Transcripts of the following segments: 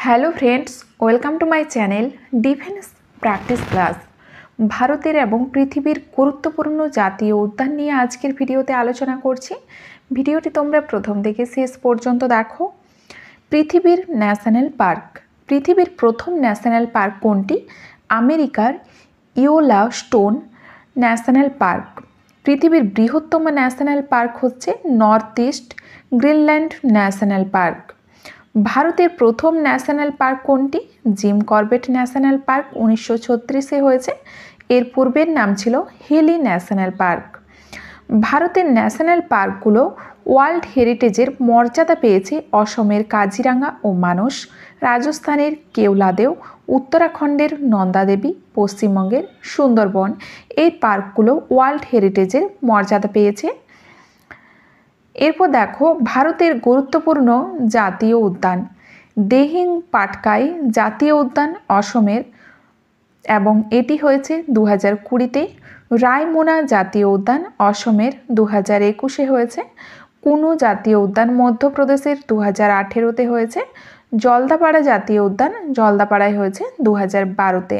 Hello friends, welcome to my channel defence practice class. ভারতের এবং পৃথিবীর গুরুত্বপূর্ণ জাতীয় উদ্যান নিয়ে আজকের ভিডিওতে আলোচনা করছি। ভিডিওটি তোমরা প্রথম থেকে শেষ পর্যন্ত দেখো। পৃথিবীর ন্যাশনাল পার্ক। পৃথিবীর প্রথম ন্যাশনাল পার্ক কোনটি? আমেরিকার ইয়েলোস্টোন ন্যাশনাল পার্ক। পৃথিবীর বৃহত্তম ন্যাশনাল পার্ক হচ্ছে north east Greenland national park. ভারতের প্রথম ন্যাশনাল পার্ক কোনটি? জিম করবেট ন্যাশনাল পার্ক 1936-এ হয়েছে। এর পূর্বের নাম ছিল হিলি ন্যাশনাল পার্ক। ভারতের ন্যাশনাল পার্কগুলো ওয়ার্ল্ড হেরিটেজের মর্যাদা পেয়েছে অসমের কাজিরাঙ্গা ও মানস, রাজস্থানের কেওলাদেও, উত্তরাখণ্ডের নন্দাদেবী, পশ্চিমবঙ্গের সুন্দরবন। এই পার্কগুলো ওয়ার্ল্ড হেরিটেজের মর্যাদা পেয়েছে। এরপর দেখো ভারতের গুরুত্বপূর্ণ জাতীয় উদ্যান। দিহিং পাটকাই জাতীয় উদ্যান অসমের এবং এটি হয়েছে 2020-তে। রায়মোনা জাতীয় উদ্যান অসমের 2021-এ হয়েছে। কুনু জাতীয় উদ্যান মধ্যপ্রদেশের 2018-তে হয়েছে। জলদাপাড়া জাতীয় উদ্যান জলদাপাড়ায় হয়েছে 2012-তে।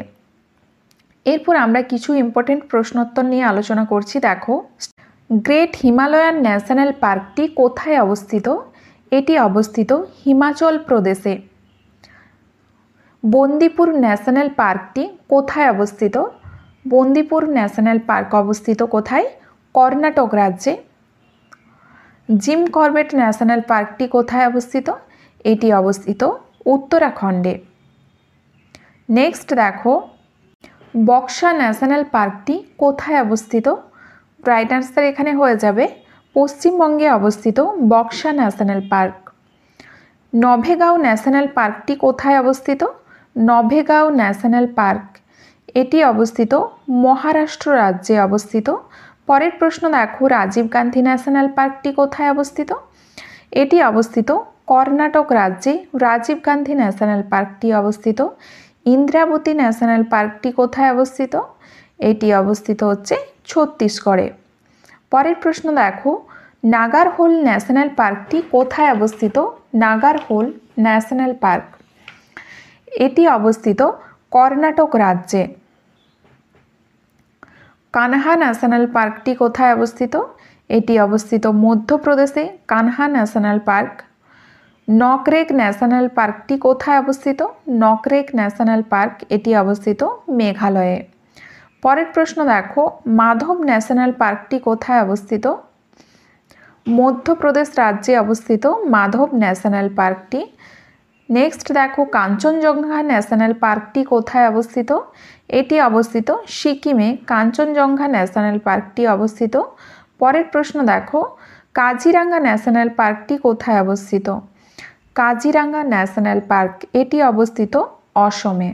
এরপর আমরা কিছু ইম্পর্টেন্ট প্রশ্নোত্তর নিয়ে আলোচনা করছি। দেখো, গ্রেট হিমালয়ান ন্যাশনাল পার্কটি কোথায় অবস্থিত? এটি অবস্থিত হিমাচল প্রদেশে। বন্দিপুর ন্যাশনাল পার্কটি কোথায় অবস্থিত? বন্দিপুর ন্যাশনাল পার্ক অবস্থিত কোথায়? কর্ণাটক রাজ্যে। জিম করবেট ন্যাশনাল পার্কটি কোথায় অবস্থিত? এটি অবস্থিত উত্তরাখণ্ডে। নেক্সট দেখো, বক্সা ন্যাশনাল পার্কটি কোথায় অবস্থিত? রাইট আনসার এখানে হয়ে যাবে পশ্চিমবঙ্গে অবস্থিত Buxa national park. Navegaon national পার্কটি কোথায় অবস্থিত? নভেগাঁও ন্যাশনাল পার্ক এটি অবস্থিত মহারাষ্ট্র রাজ্যে অবস্থিত। পরের প্রশ্ন দেখো, রাজীব গান্ধী ন্যাশনাল পার্কটি কোথায় অবস্থিত? এটি অবস্থিত কর্ণাটক রাজ্যে। রাজীব গান্ধী ন্যাশনাল পার্কটি অবস্থিত। ইন্দ্রাবতী ন্যাশনাল পার্কটি কোথায় অবস্থিত? এটি অবস্থিত হচ্ছে ছত্তিশগড়ে। পরের প্রশ্ন দেখো, নাগারহোল ন্যাশনাল পার্কটি কোথায় অবস্থিত? নাগারহোল ন্যাশনাল পার্ক এটি অবস্থিত কর্ণাটক রাজ্যে। কানহা ন্যাশনাল পার্কটি কোথায় অবস্থিত? এটি অবস্থিত মধ্যপ্রদেশে। Kanha national park. Nokrek national পার্কটি কোথায় অবস্থিত? নকরেক ন্যাশনাল পার্ক এটি অবস্থিত মেঘালয়ে। পরের প্রশ্ন দেখো, মাধব ন্যাশনাল পার্কটি কোথায় অবস্থিত? মধ্যপ্রদেশ রাজ্যে অবস্থিত মাধব ন্যাশনাল পার্কটি। নেক্সট দেখো, কাঞ্চনজঙ্ঘা ন্যাশনাল পার্কটি কোথায় অবস্থিত? এটি অবস্থিত সিকিমে। কাঞ্চনজঙ্ঘা ন্যাশনাল পার্কটি অবস্থিত। পরের প্রশ্ন দেখো, কাজিরাঙ্গা ন্যাশনাল পার্কটি কোথায় অবস্থিত? কাজিরাঙ্গা ন্যাশনাল পার্ক এটি অবস্থিত অসমে।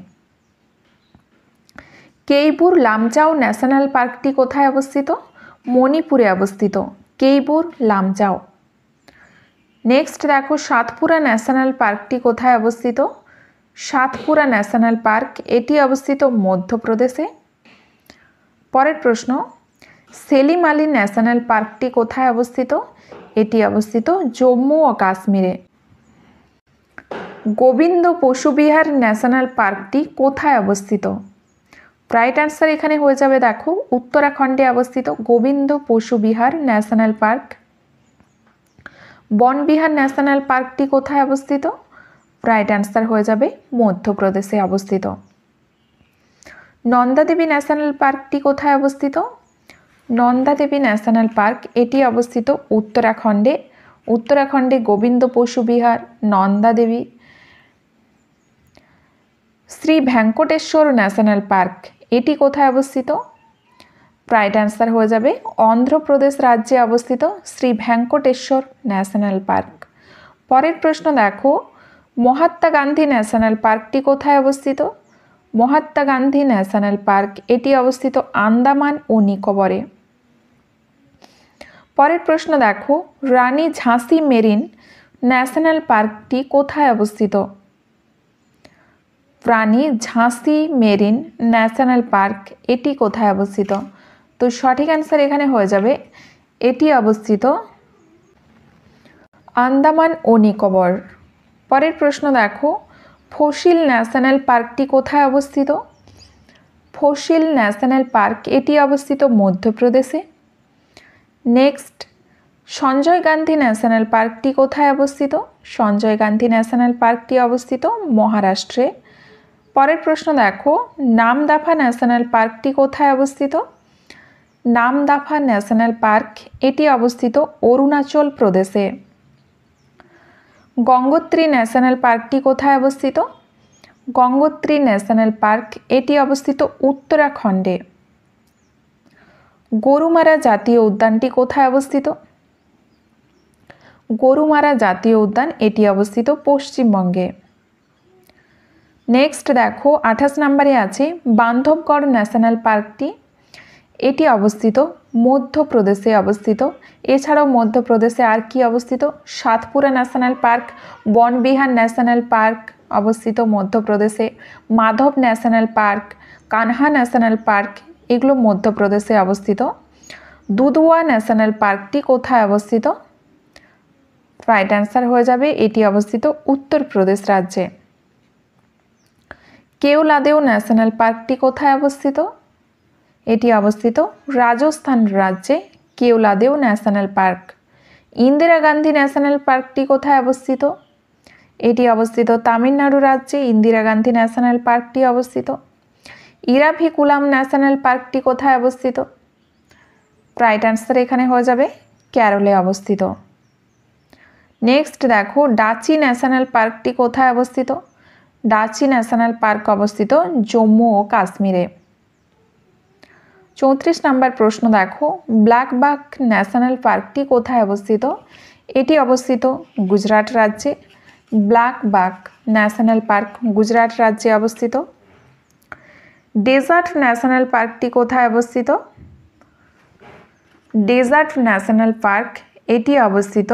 কেইবুর লামজাও ন্যাশনাল পার্কটি কোথায় অবস্থিত? মণিপুরে অবস্থিত কেইবুর লামজাও। নেক্সট দেখো, সাতপুরা ন্যাশনাল পার্কটি কোথায় অবস্থিত? সাতপুরা ন্যাশনাল পার্ক এটি অবস্থিত মধ্যপ্রদেশে। পরের প্রশ্ন, সেলিম আলী ন্যাশনাল পার্কটি কোথায় অবস্থিত? এটি অবস্থিত জম্মু ও কাশ্মীরে। গোবিন্দ পশু বিহার ন্যাশনাল পার্কটি কোথায় অবস্থিত? রাইট আনসার এখানে হয়ে যাবে দেখো উত্তরাখণ্ডে অবস্থিত গোবিন্দ পশু Bihar national park. Van Vihar national পার্কটি কোথায় অবস্থিত? রাইট আনসার হয়ে যাবে মধ্যপ্রদেশে অবস্থিত। নন্দাদেবী ন্যাশনাল পার্কটি কোথায় অবস্থিত? নন্দাদেবী ন্যাশনাল পার্ক এটি অবস্থিত উত্তরাখণ্ডে। উত্তরাখণ্ডে গোবিন্দ পশু বিহার, নন্দাদেবী। শ্রী ভেঙ্কটেশ্বর ন্যাশনাল পার্ক এটি কোথায় অবস্থিত? রাইট আনসার হয়ে যাবে অন্ধ্রপ্রদেশ রাজ্যে অবস্থিত শ্রী ভেঙ্কটেশ্বর ন্যাশনাল পার্ক। পরের প্রশ্ন দেখো, মহাত্মা গান্ধী ন্যাশনাল পার্কটি কোথায় অবস্থিত? মহাত্মা গান্ধী ন্যাশনাল পার্ক এটি অবস্থিত আন্দামান ও নিকোবরে। পরের প্রশ্ন দেখো, রানী ঝাঁসি মেরিন ন্যাশনাল পার্কটি কোথায় অবস্থিত? রানী ঝাঁসি মেরিন ন্যাশনাল পার্ক এটি কোথায় অবস্থিত? তো সঠিক অ্যান্সার এখানে হয়ে যাবে এটি অবস্থিত আন্দামান ও নিকোবর। পরের প্রশ্ন দেখো, ফসিল ন্যাশনাল পার্কটি কোথায় অবস্থিত? ফসিল ন্যাশনাল পার্ক এটি অবস্থিত মধ্যপ্রদেশে। নেক্সট, সঞ্জয় গান্ধী ন্যাশনাল পার্কটি কোথায় অবস্থিত? সঞ্জয় গান্ধী ন্যাশনাল পার্কটি অবস্থিত মহারাষ্ট্রে। পরের প্রশ্ন দেখো, নামদাফা ন্যাশনাল পার্কটি কোথায় অবস্থিত? নামদাফা ন্যাশনাল পার্ক এটি অবস্থিত অরুণাচল প্রদেশে। গঙ্গোত্রী ন্যাশনাল পার্কটি কোথায় অবস্থিত? গঙ্গোত্রী ন্যাশনাল পার্ক এটি অবস্থিত উত্তরাখণ্ডে। গরুমারা জাতীয় উদ্যানটি কোথায় অবস্থিত? গরুমারা জাতীয় উদ্যান এটি অবস্থিত পশ্চিমবঙ্গে। নেক্সট দেখো 28 নম্বরে আছে বান্ধবগড় ন্যাশনাল পার্কটি, এটি অবস্থিত মধ্যপ্রদেশে অবস্থিত। এছাড়াও মধ্যপ্রদেশে আর কি অবস্থিত? Satpura national park, Van Vihar national park অবস্থিত মধ্যপ্রদেশে, Madhav national park, Kanha national park এগুলো মধ্যপ্রদেশে অবস্থিত। দুধওয়া ন্যাশনাল পার্কটি কোথায় অবস্থিত? রাইট অ্যান্সার হয়ে যাবে এটি অবস্থিত উত্তরপ্রদেশ রাজ্যে। কেওলাদেও ন্যাশনাল পার্কটি কোথায় অবস্থিত? এটি অবস্থিত রাজস্থান রাজ্যে, Keoladeo national park. Indira Gandhi national পার্কটি কোথায় অবস্থিত? এটি অবস্থিত তামিলনাড়ু রাজ্যে, ইন্দিরা গান্ধী ন্যাশনাল পার্কটি অবস্থিত। ইরাভিকুলাম ন্যাশনাল পার্কটি কোথায় অবস্থিত? রাইট অ্যান্সার এখানে হয়ে যাবে কেরলে অবস্থিত। নেক্সট দেখো ডাচি ন্যাশনাল পার্কটি কোথায় অবস্থিত? ডাচি ন্যাশনাল পার্ক অবস্থিত জম্মু ও কাশ্মীরে। 34 নম্বর প্রশ্ন দেখো, ব্ল্যাকবাক ন্যাশনাল পার্কটি কোথায় অবস্থিত? এটি অবস্থিত গুজরাট রাজ্যে। ব্ল্যাকবাক ন্যাশনাল পার্ক গুজরাট রাজ্যে অবস্থিত। ডেজার্ট ন্যাশনাল পার্কটি কোথায় অবস্থিত? ডেজার্ট ন্যাশনাল পার্ক এটি অবস্থিত,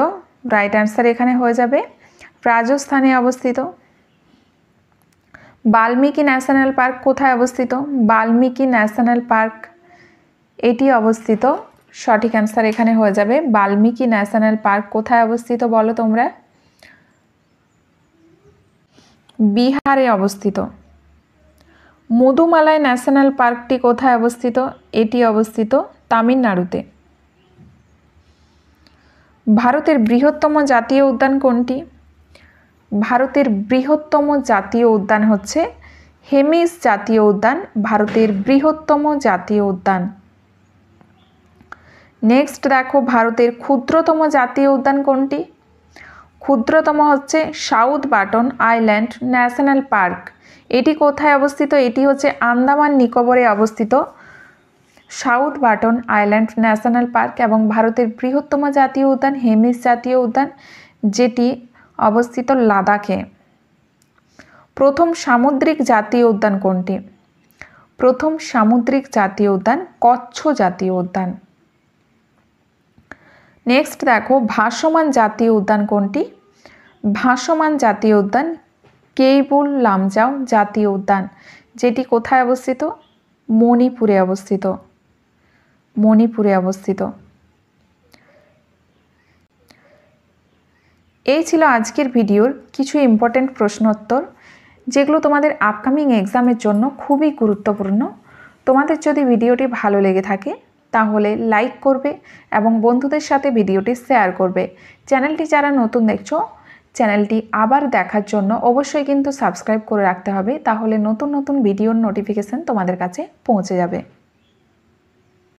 রাইট অ্যান্সার এখানে হয়ে যাবে রাজস্থানে অবস্থিত। বাল্মীকি ন্যাশনাল পার্ক কোথায় অবস্থিত? বাল্মীকি ন্যাশনাল পার্ক এটি অবস্থিত, সঠিক অ্যান্সার এখানে হয়ে যাবে বাল্মীকি ন্যাশনাল পার্ক কোথায় অবস্থিত বলো তোমরা? বিহারে অবস্থিত। মধুমালাই ন্যাশনাল পার্কটি কোথায় অবস্থিত? এটি অবস্থিত তামিলনাড়ুতে। ভারতের বৃহত্তম জাতীয় উদ্যান কোনটি? ভারতের বৃহত্তম জাতীয় উদ্যান হচ্ছে হেমিস জাতীয় উদ্যান, ভারতের বৃহত্তম জাতীয় উদ্যান। নেক্সট দেখো ভারতের ক্ষুদ্রতম জাতীয় উদ্যান কোনটি? ক্ষুদ্রতম হচ্ছে south button island national park. এটি কোথায় অবস্থিত? এটি হচ্ছে আন্দামান নিকোবরে অবস্থিত south button island national park. এবং ভারতের বৃহত্তম জাতীয় উদ্যান হেমিস জাতীয় উদ্যান, যেটি অবস্থিত লাদাখে। প্রথম সামুদ্রিক জাতীয় উদ্যান কোনটি? প্রথম সামুদ্রিক জাতীয় উদ্যান কচ্ছ জাতীয় উদ্যান। নেক্সট দেখো ভাসমান জাতীয় উদ্যান কোনটি? ভাসমান জাতীয় উদ্যান কেইবুল লামজাও জাতীয় উদ্যান, যেটি কোথায় অবস্থিত? মণিপুরে অবস্থিত। মণিপুরে অবস্থিত। এই ছিল আজকের ভিডিওর কিছু ইম্পর্টেন্ট প্রশ্নোত্তর, যেগুলো তোমাদের আপকামিং এক্সামের জন্য খুবই গুরুত্বপূর্ণ। তোমাদের যদি ভিডিওটি ভালো লেগে থাকে তাহলে লাইক করবে এবং বন্ধুদের সাথে ভিডিওটি শেয়ার করবে। চ্যানেলটি যারা নতুন দেখছো, চ্যানেলটি আবার দেখার জন্য অবশ্যই কিন্তু সাবস্ক্রাইব করে রাখতে হবে, তাহলে নতুন নতুন ভিডিওর নোটিফিকেশান তোমাদের কাছে পৌঁছে যাবে।